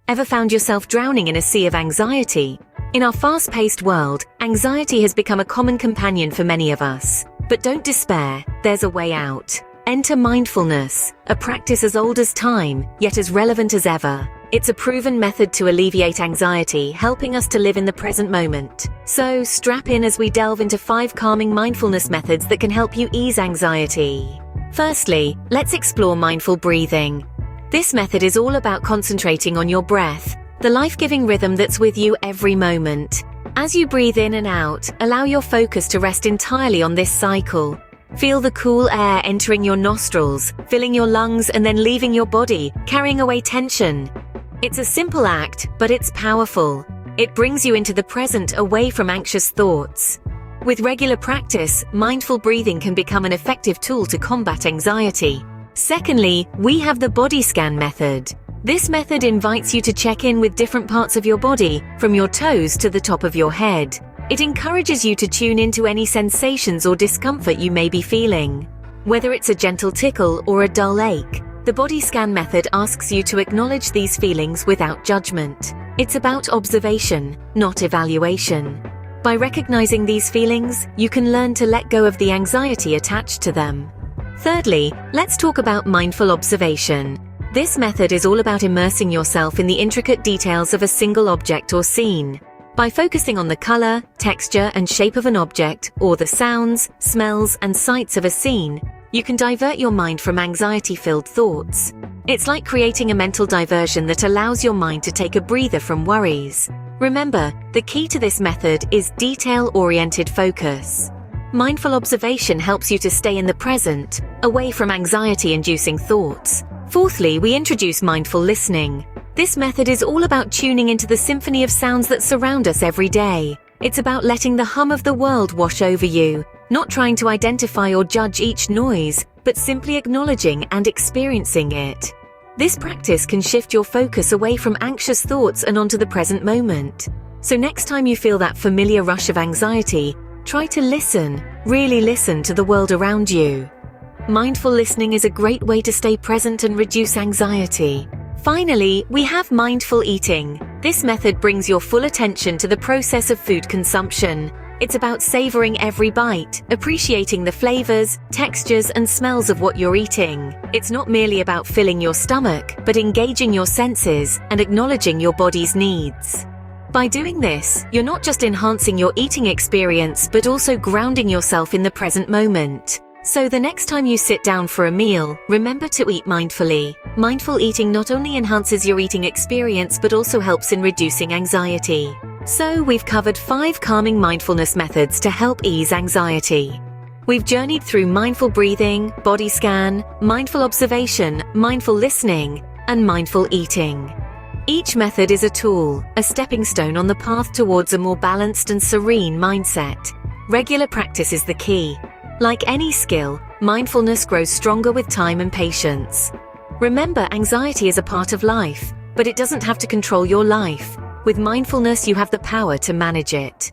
Ever found yourself drowning in a sea of anxiety? In our fast-paced world, anxiety has become a common companion for many of us. But don't despair, there's a way out. Enter mindfulness, a practice as old as time, yet as relevant as ever. It's a proven method to alleviate anxiety, helping us to live in the present moment. So strap in as we delve into 5 calming mindfulness methods that can help you ease anxiety. Firstly, let's explore mindful breathing. This method is all about concentrating on your breath, the life-giving rhythm that's with you every moment. As you breathe in and out, allow your focus to rest entirely on this cycle. Feel the cool air entering your nostrils, filling your lungs and then leaving your body, carrying away tension. It's a simple act, but it's powerful. It brings you into the present, away from anxious thoughts. With regular practice, mindful breathing can become an effective tool to combat anxiety. Secondly, we have the body scan method. This method invites you to check in with different parts of your body, from your toes to the top of your head. It encourages you to tune into any sensations or discomfort you may be feeling. Whether it's a gentle tickle or a dull ache, the body scan method asks you to acknowledge these feelings without judgment. It's about observation, not evaluation. By recognizing these feelings, you can learn to let go of the anxiety attached to them. Thirdly, let's talk about mindful observation. This method is all about immersing yourself in the intricate details of a single object or scene. By focusing on the color, texture, and shape of an object, or the sounds, smells, and sights of a scene, you can divert your mind from anxiety-filled thoughts. It's like creating a mental diversion that allows your mind to take a breather from worries. Remember, the key to this method is detail-oriented focus. Mindful observation helps you to stay in the present, away from anxiety-inducing thoughts. Fourthly, we introduce mindful listening. This method is all about tuning into the symphony of sounds that surround us every day. It's about letting the hum of the world wash over you, not trying to identify or judge each noise, but simply acknowledging and experiencing it. This practice can shift your focus away from anxious thoughts and onto the present moment. So next time you feel that familiar rush of anxiety, try to listen, really listen to the world around you. Mindful listening is a great way to stay present and reduce anxiety. Finally, we have mindful eating. This method brings your full attention to the process of food consumption. It's about savoring every bite, appreciating the flavors, textures, and smells of what you're eating. It's not merely about filling your stomach, but engaging your senses and acknowledging your body's needs. By doing this, you're not just enhancing your eating experience, but also grounding yourself in the present moment. So the next time you sit down for a meal, remember to eat mindfully. Mindful eating not only enhances your eating experience, but also helps in reducing anxiety. So we've covered 5 calming mindfulness methods to help ease anxiety. We've journeyed through mindful breathing, body scan, mindful observation, mindful listening, and mindful eating. Each method is a tool, a stepping stone on the path towards a more balanced and serene mindset. Regular practice is the key. Like any skill, mindfulness grows stronger with time and patience. Remember, anxiety is a part of life, but it doesn't have to control your life. With mindfulness, you have the power to manage it.